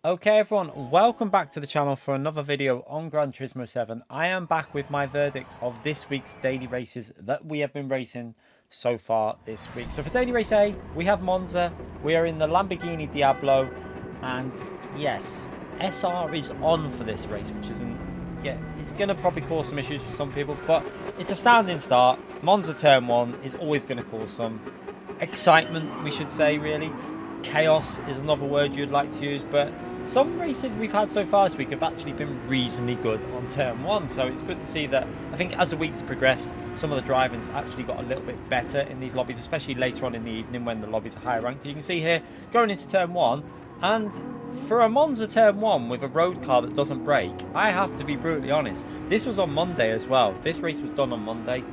Okay everyone, welcome back to the channel for another video on Gran Turismo 7. I am back with my verdict of this week's daily races that we have been racing so far this week. So for daily race A, we have Monza, we are in the Lamborghini Diablo, and yes, SR is on for this race, which isn't, it's going to probably cause some issues for some people, but it's a standing start. Monza turn 1 is always going to cause some excitement, we should say, really. Chaos is another word you'd like to use, but some races we've had so far this week have actually been reasonably good on turn 1, so it's good to see that. I think as the weeks progressed, some of the driving's actually got a little bit better in these lobbies, especially later on in the evening when the lobbies are higher ranked. You can see here, going into turn 1, and for a Monza turn 1 with a road car that doesn't break, I have to be brutally honest, this was on Monday as well. This race was done on Monday.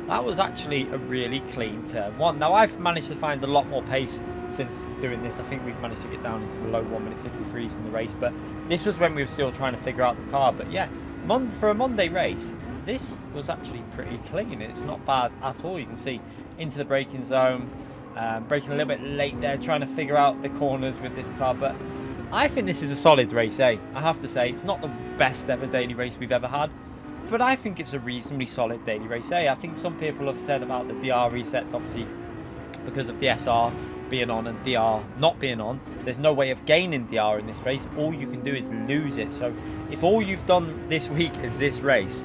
That was actually a really clean turn 1. Now I've managed to find a lot more pace since doing this. I think we've managed to get down into the low 1:53 in the race, but this was when we were still trying to figure out the car. But yeah, for a Monday race, this was actually pretty clean. It's not bad at all. You can see into the braking zone, braking a little bit late there, trying to figure out the corners with this car. But I think this is a solid race A. I have to say, it's not the best ever daily race we've ever had, but I think it's a reasonably solid daily race A. I think some people have said about the DR resets, obviously because of the SR being on and DR not being on, there's no way of gaining DR in this race. All you can do is lose it. So if all you've done this week is this race,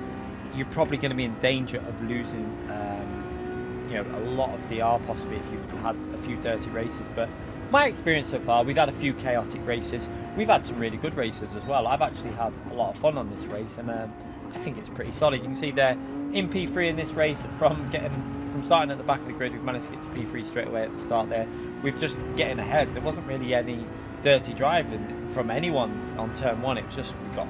you're probably going to be in danger of losing a lot of DR possibly if you've had a few dirty races. But my experience so far, we've had a few chaotic races, we've had some really good races as well. I've actually had a lot of fun on this race, and I think it's pretty solid. You can see there in P3 in this race, from starting at the back of the grid, we've managed to get to P3 straight away at the start there. We've just getting ahead. There wasn't really any dirty driving from anyone on turn 1. It was just we got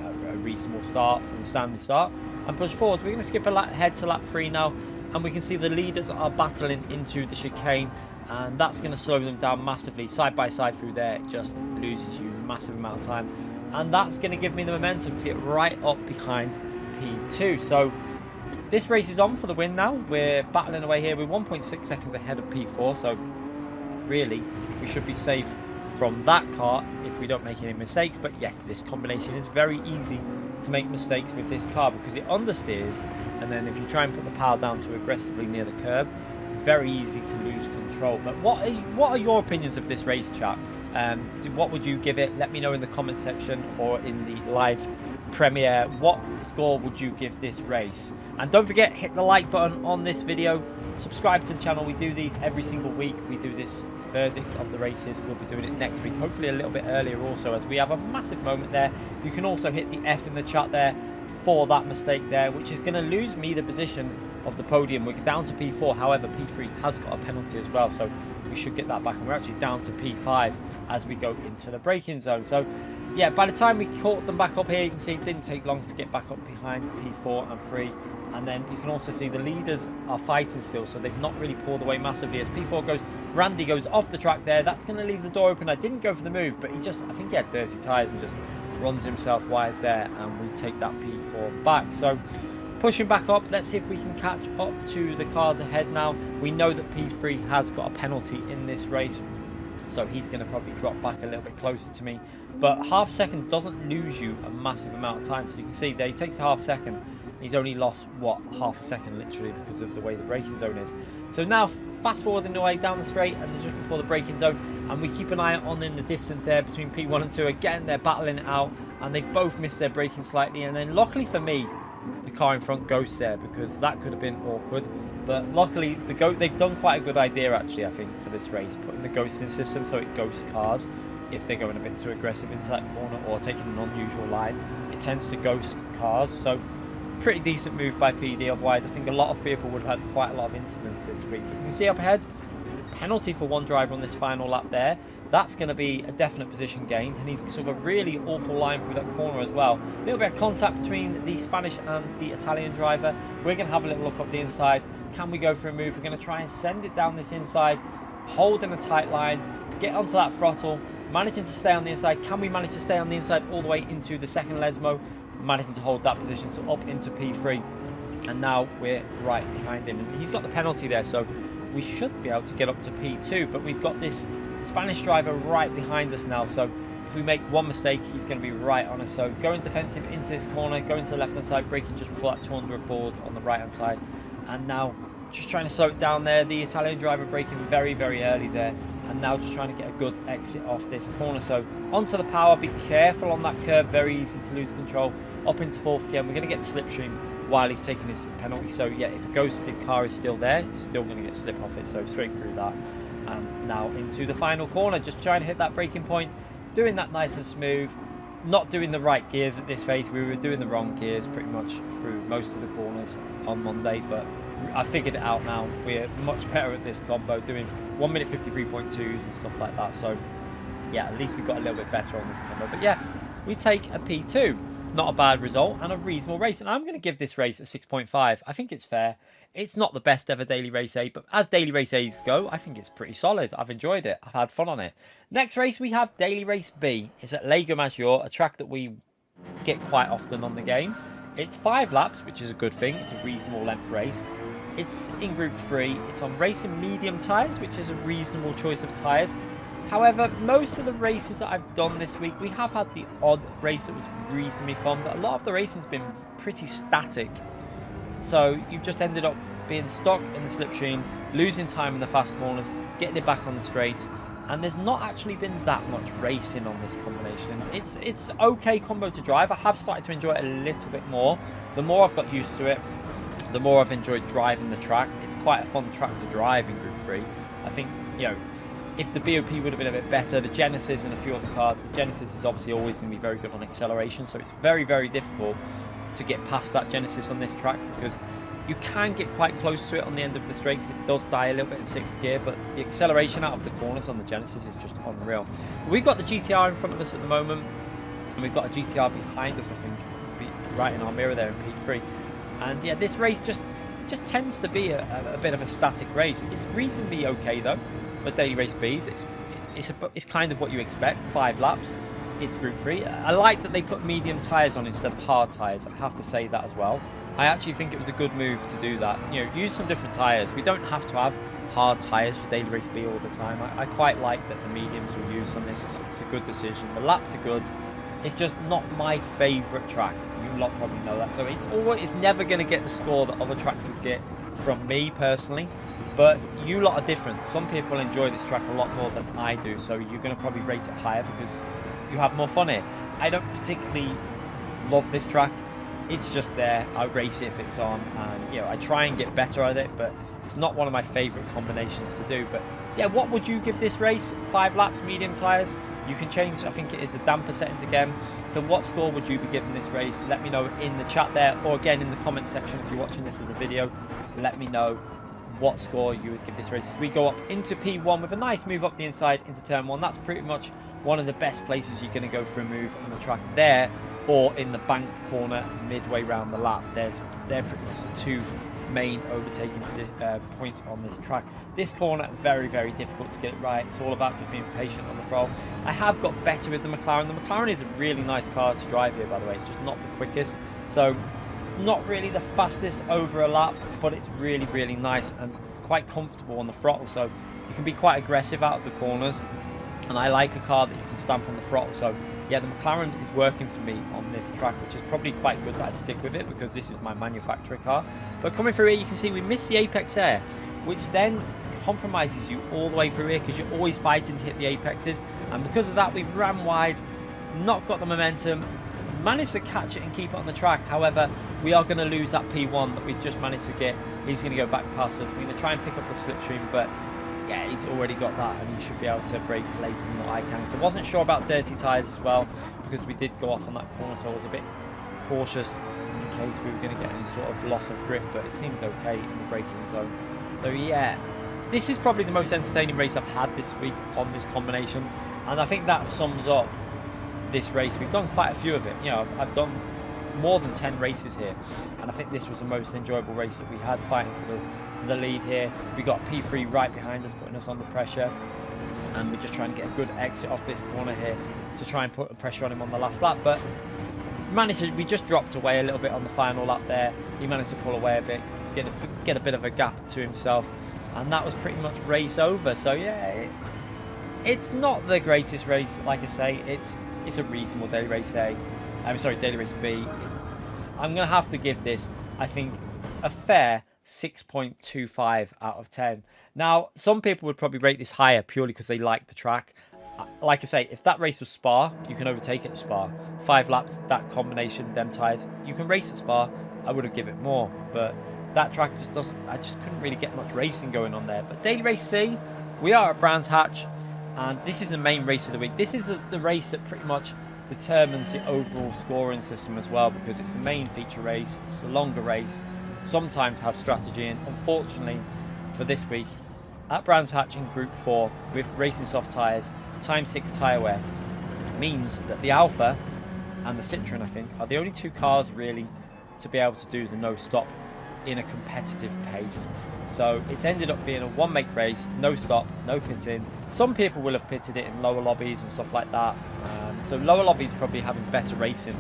a reasonable start from the standing start and push forward. We're going to skip ahead to lap 3 now, and we can see the leaders are battling into the chicane, and that's going to slow them down massively. Side by side through there, it just loses you a massive amount of time, and that's going to give me the momentum to get right up behind P2. So this race is on for the win now. We're battling away here. We're 1.6 seconds ahead of P4, so really we should be safe from that car if we don't make any mistakes. But yes, this combination is very easy to make mistakes with this car because it understeers, and then if you try and put the power down too aggressively near the curb, very easy to lose control. But what are your opinions of this race, chat? What would you give it? Let me know in the comment section or in the live premiere. What score would you give this race? And don't forget, hit the like button on this video, subscribe to the channel. We do these every single week. We do this verdict of the races. We'll be doing it next week, hopefully a little bit earlier also, as we have a massive moment there. You can also hit the F in the chat there for that mistake there, which is going to lose me the position of the podium. We're down to P4, however P3 has got a penalty as well, so we should get that back, and we're actually down to P5 as we go into the braking zone. So yeah, by the time we caught them back up here, you can see it didn't take long to get back up behind P4 and 3. And then you can also see the leaders are fighting still, so they've not really pulled away massively. As P4 goes, Randy goes off the track there. That's going to leave the door open. I didn't go for the move, but I think he had dirty tyres and just runs himself wide there, and we take that P4 back. So pushing back up, let's see if we can catch up to the cars ahead now. We know that P3 has got a penalty in this race, so he's going to probably drop back a little bit closer to me. But half a second doesn't lose you a massive amount of time. So you can see there, he takes a half a second. He's only lost, what, half a second literally because of the way the braking zone is. So now fast forwarding the way down the straight and just before the braking zone, and we keep an eye on in the distance there between P1 and 2. Again, they're battling it out, and they've both missed their braking slightly. And then luckily for me, the car in front ghosts there, because that could have been awkward. But luckily, they've done quite a good idea actually, I think, for this race, putting the ghosting system so it ghosts cars if they're going a bit too aggressive into that corner or taking an unusual line. It tends to ghost cars, so pretty decent move by PD. Otherwise, I think a lot of people would have had quite a lot of incidents this week. You can see up ahead, penalty for one driver on this final lap there. That's going to be a definite position gained, and he's sort of a really awful line through that corner as well. A little bit of contact between the Spanish and the Italian driver. We're going to have a little look up the inside. Can we go for a move? We're going to try and send it down this inside, holding a tight line, get onto that throttle, managing to stay on the inside. Can we manage to stay on the inside all the way into the second Lesmo? Managing to hold that position, so up into P3, and now we're right behind him, and he's got the penalty there, so we should be able to get up to P2, but we've got this Spanish driver right behind us now, so If we make one mistake, he's going to be right on us. So going defensive into this corner, going to the left-hand side, braking just before that 200 board on the right-hand side. And now just trying to slow it down there. The Italian driver braking very, very early there. And now just trying to get a good exit off this corner. So onto the power, be careful on that curb, very easy to lose control. Up into fourth gear, we're going to get the slipstream while he's taking his penalty. So yeah, if a ghosted car is still there, it's still going to get slip off it. So straight through that. And now into the final corner, just trying to hit that braking point, doing that nice and smooth. Not doing the right gears at this phase. We were doing the wrong gears pretty much through most of the corners on Monday, but I figured it out now. We're much better at this combo, doing 1 minute 53.2s and stuff like that. So yeah, at least we got a little bit better on this combo. But yeah, we take a P2. Not a bad result and a reasonable race. And I'm going to give this race a 6.5. I think it's fair. It's not the best ever Daily Race A, but as Daily Race A's go, I think it's pretty solid. I've enjoyed it. I've had fun on it. Next race, we have Daily Race B. It's at Lego Azure, a track that we get quite often on the game. It's 5 laps, which is a good thing. It's a reasonable length race. It's in Group 3. It's on racing medium tyres, which is a reasonable choice of tyres. However, most of the races that I've done this week, we have had the odd race that was reasonably fun, but a lot of the racing's been pretty static. So you've just ended up being stuck in the slipstream, losing time in the fast corners, getting it back on the straight, and there's not actually been that much racing on this combination. It's okay combo to drive. I have started to enjoy it a little bit more. The more I've got used to it, the more I've enjoyed driving the track. It's quite a fun track to drive in Group 3. I think, you know, if the BOP would have been a bit better, the Genesis and a few other cars, the Genesis is obviously always going to be very good on acceleration, so it's very, very difficult to get past that Genesis on this track because you can get quite close to it on the end of the straight because it does die a little bit in 6th gear, but the acceleration out of the corners on the Genesis is just unreal. We've got the GTR in front of us at the moment, and we've got a GTR behind us, I think, right in our mirror there in P3. And yeah, this race just tends to be a bit of a static race. It's reasonably okay though. For Daily Race B's, it's kind of what you expect. 5 laps. It's Group 3. I like that they put medium tyres on instead of hard tyres. I have to say that as well. I actually think it was a good move to do that. You know, use some different tyres. We don't have to have hard tyres for Daily Race B all the time. I quite like that the mediums were used on this. It's a good decision. The laps are good. It's just not my favourite track. You lot probably know that. So it's never going to get the score that other tracks would get from me personally. But you lot are different. Some people enjoy this track a lot more than I do, so you're going to probably rate it higher because you have more fun here. I don't particularly love this track. It's just there. I race it if it's on, and you know, I try and get better at it, but it's not one of my favourite combinations to do. But yeah, what would you give this race? 5 laps, medium tyres. You can change, I think it is the damper settings again. So what score would you be giving this race? Let me know in the chat there, or again in the comment section if you're watching this as a video. Let me know what score you would give this race. We go up into P1 with a nice move up the inside into turn 1. That's pretty much one of the best places you're going to go for a move on the track there, or in the banked corner midway round the lap. They're pretty much the 2 main overtaking points on this track. This corner, very, very difficult to get it right. It's all about just being patient on the throttle. I have got better with the McLaren. The McLaren is a really nice car to drive here, by the way. It's just not the quickest. So not really the fastest over a lap, but it's really, really nice and quite comfortable on the throttle, so you can be quite aggressive out of the corners, and I like a car that you can stamp on the throttle. So yeah, the McLaren is working for me on this track, which is probably quite good that I stick with it because this is my manufacturer car. But coming through here, you can see we missed the apex air, which then compromises you all the way through here because you're always fighting to hit the apexes, and because of that we've ran wide, not got the momentum, managed to catch it and keep it on the track. However, we are going to lose that P1 that we've just managed to get. He's going to go back past us. We're going to try and pick up the slipstream, but yeah, he's already got that and he should be able to brake later than what I can. So I wasn't sure about dirty tyres as well because we did go off on that corner, so I was a bit cautious in case we were going to get any sort of loss of grip, but it seemed okay in the braking zone. So yeah, this is probably the most entertaining race I've had this week on this combination, and I think that sums up this race. We've done quite a few of it. You know, I've done more than 10 races here, and I think this was the most enjoyable race that we had, fighting for the lead here. We got P3 right behind us, putting us under pressure, and we're just trying to get a good exit off this corner here to try and put the pressure on him on the last lap. But we just dropped away a little bit on the final lap there. He managed to pull away a bit, get a bit of a gap to himself, and that was pretty much race over. So yeah, It's not the greatest race, like I say. It's a reasonable daily race A. I'm sorry, daily race B. I'm gonna have to give this, I think, a fair 6.25 out of 10. Now, some people would probably rate this higher purely because they like the track. Like I say, if that race was Spa, you can overtake it at Spa. 5 laps, that combination, them tyres, you can race at Spa. I would have given it more, but that track just doesn't. I just couldn't really get much racing going on there. But daily race C, we are at Brands Hatch, and this is the main race of the week. This is the race that pretty much determines the overall scoring system as well, because it's the main feature race. It's a longer race, sometimes has strategy, and unfortunately for this week at Brands Hatch in Group 4 with racing soft tyres, times 6 tyre wear means that the Alpha and the Citroen, I think, are the only 2 cars really to be able to do the no stop in a competitive pace. So it's ended up being a one make race, no stop, no pitting. Some people will have pitted it in lower lobbies and stuff like that. So lower lobbies probably having better racing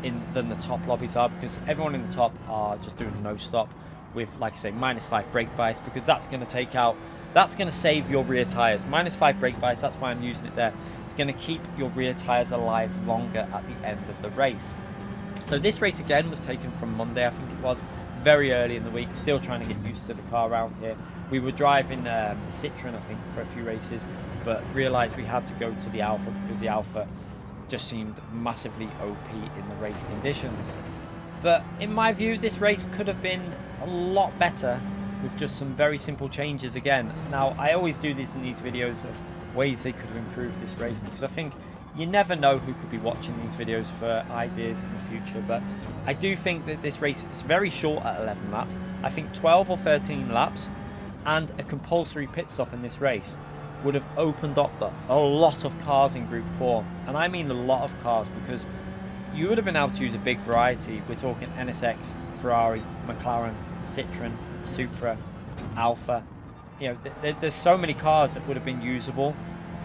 than the top lobbies are, because everyone in the top are just doing no stop with, like I say, -5 brake bias, because that's going to save your rear tyres. -5 brake bias, that's why I'm using it there. It's going to keep your rear tyres alive longer at the end of the race. So this race again was taken from Monday, I think it was, very early in the week, still trying to get used to the car around here. We were driving the Citroen, I think, for a few races, but realised we had to go to the Alpha because the Alpha just seemed massively OP in the race conditions. But in my view, this race could have been a lot better with just some very simple changes again. Now, I always do this in these videos of ways they could have improved this race, because I think you never know who could be watching these videos for ideas in the future. But I do think that this race is very short at 11 laps. I think 12 or 13 laps and a compulsory pit stop in this race would have opened up a lot of cars in Group 4. And I mean a lot of cars, because you would have been able to use a big variety. We're talking NSX, Ferrari, McLaren, Citroen, Supra, Alpha. You know, there's so many cars that would have been usable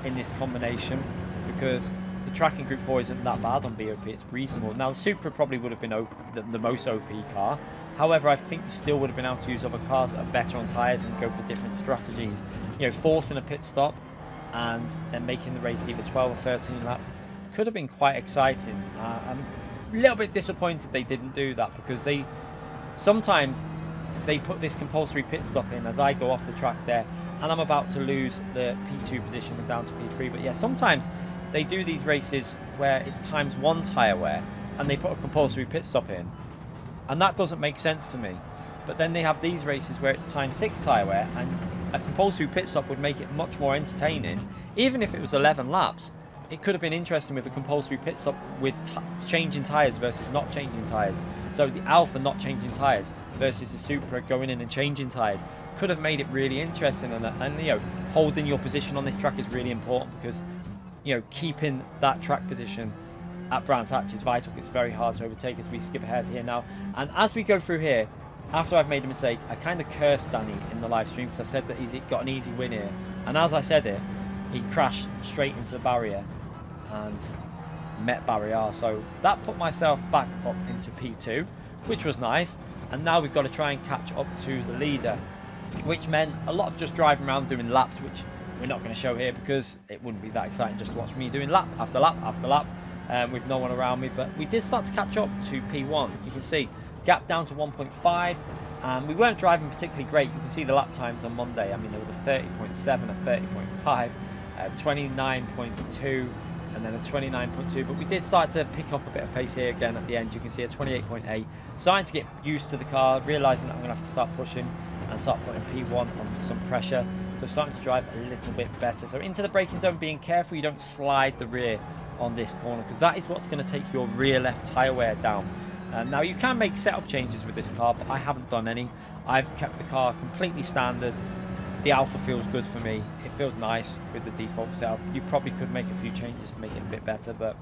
in this combination, because the track in Group 4 isn't that bad on BOP, it's reasonable. Now, the Supra probably would have been the most OP car. However, I think you still would have been able to use other cars that are better on tyres and go for different strategies. You know, forcing a pit stop and then making the race either 12 or 13 laps could have been quite exciting. I'm a little bit disappointed they didn't do that, because sometimes they put this compulsory pit stop in as I go off the track there, and I'm about to lose the P2 position and down to P3. But yeah, sometimes they do these races where it's ×1 tyre wear and they put a compulsory pit stop in, and that doesn't make sense to me. But then they have these races where it's ×6 tyre wear, and a compulsory pit stop would make it much more entertaining. Even if it was 11 laps, it could have been interesting with a compulsory pit stop with changing tyres versus not changing tyres. So the Alpha not changing tyres versus the Supra going in and changing tyres could have made it really interesting. And you know, holding your position on this track is really important, because you know, keeping that track position at Brands Hatch is vital. It's very hard to overtake as we skip ahead here now. And as we go through here, after I've made a mistake, I kind of cursed Danny in the live stream, because I said that he's got an easy win here. And as I said it, he crashed straight into the barrier and met barrier. So that put myself back up into P2, which was nice. And now we've got to try and catch up to the leader, which meant a lot of just driving around doing laps, which we're not going to show here because it wouldn't be that exciting just to watch me doing lap after lap after lap with no one around me. But we did start to catch up to P1. You can see gap down to 1.5, and we weren't driving particularly great. You can see the lap times on Monday. I mean, there was a 30.7, a 30.5, 29.2, and then a 29.2. But we did start to pick up a bit of pace here again at the end. You can see a 28.8. Starting to get used to the car, realising that I'm going to have to start pushing and start putting P1 on some pressure. So starting to drive a little bit better. So into the braking zone, being careful you don't slide the rear on this corner, because that is what's going to take your rear left tyre wear down. Now you can make setup changes with this car, but I haven't done any. I've kept the car completely standard. The Alpha feels good for me. It feels nice with the default setup. You probably could make a few changes to make it a bit better, but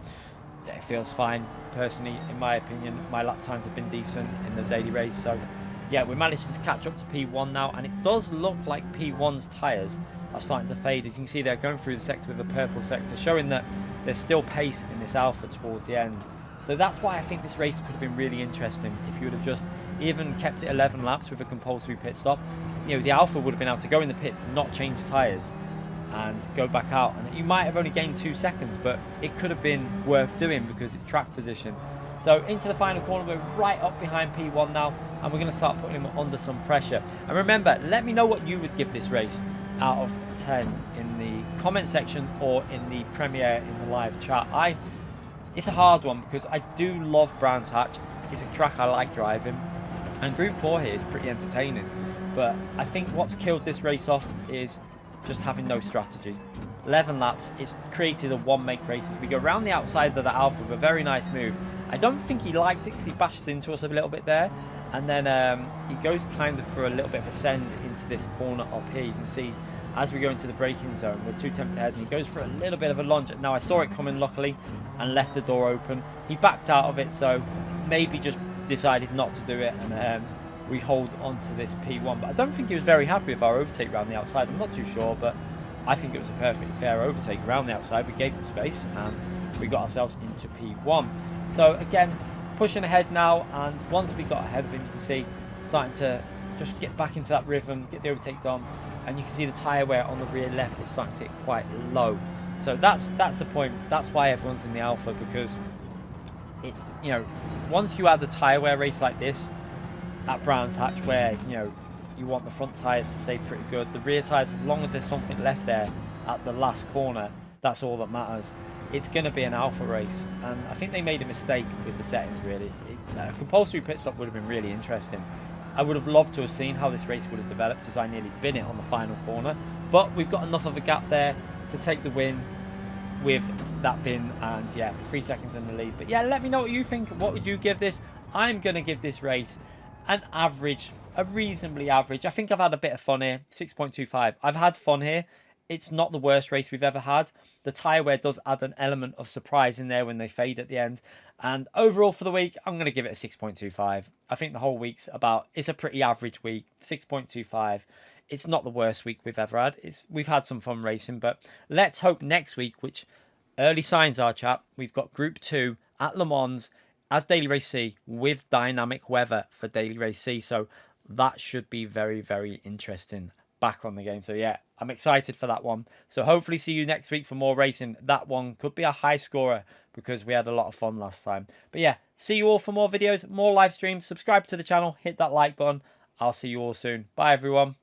yeah, it feels fine. Personally, in my opinion, my lap times have been decent in the daily race. So yeah, we're managing to catch up to P1 now, and it does look like P1's tyres are starting to fade. As you can see, they're going through the sector with a purple sector, showing that there's still pace in this Alpha towards the end. So that's why I think this race could have been really interesting if you would have just even kept it 11 laps with a compulsory pit stop. You know, the Alpha would have been able to go in the pits, not change tyres, and go back out, and you might have only gained 2 seconds, but it could have been worth doing because it's track position. So into the final corner, we're right up behind P1 now, and we're going to start putting him under some pressure. And remember, let me know what you would give this race out of 10 in the comment section or in the premiere in the live chat. It's a hard one because I do love Brands Hatch. It's a track I like driving, and Group 4 here is pretty entertaining. But I think what's killed this race off is just having no strategy. 11 laps, it's created a one-make race as we go around the outside of the Alpha with a very nice move. I don't think he liked it because he bashes into us a little bit there, and then he goes kind of for a little bit of a send into this corner up here. You can see as we go into the braking zone, we're 2 tenths ahead, and he goes for a little bit of a lunge. Now I saw it coming luckily and left the door open. He backed out of it, so maybe just decided not to do it, and we hold on to this P1. But I don't think he was very happy with our overtake around the outside. I'm not too sure, but I think it was a perfectly fair overtake around the outside. We gave him space and we got ourselves into P1. So again, pushing ahead now, and once we got ahead of him, you can see starting to just get back into that rhythm, get the overtake done, and you can see the tyre wear on the rear left is starting to get quite low. So that's the point. That's why everyone's in the Alpha, because it's, you know, once you add the tyre wear race like this at Brands Hatch, where, you know, you want the front tyres to stay pretty good, the rear tyres, as long as there's something left there at the last corner, that's all that matters. It's going to be an Alpha race, and I think they made a mistake with the settings, really. A compulsory pit stop would have been really interesting. I would have loved to have seen how this race would have developed, as I nearly bin it on the final corner, but we've got enough of a gap there to take the win with that bin, and yeah, 3 seconds in the lead. But yeah, let me know what you think. What would you give this? I'm going to give this race an average, a reasonably average. I think I've had a bit of fun here. 6.25. I've had fun here. It's not the worst race we've ever had. The tyre wear does add an element of surprise in there when they fade at the end. And overall for the week, I'm going to give it a 6.25. I think the whole week's it's a pretty average week. 6.25. It's not the worst week we've ever had. We've had some fun racing, but let's hope next week, which early signs are, chap, we've got Group 2 at Le Mans as Daily Race C with dynamic weather for Daily Race C. So that should be very, very interesting back on the game. So yeah, I'm excited for that one. So hopefully see you next week for more racing. That one could be a high scorer because we had a lot of fun last time. But yeah, see you all for more videos, more live streams. Subscribe to the channel, hit that like button. I'll see you all soon. Bye everyone.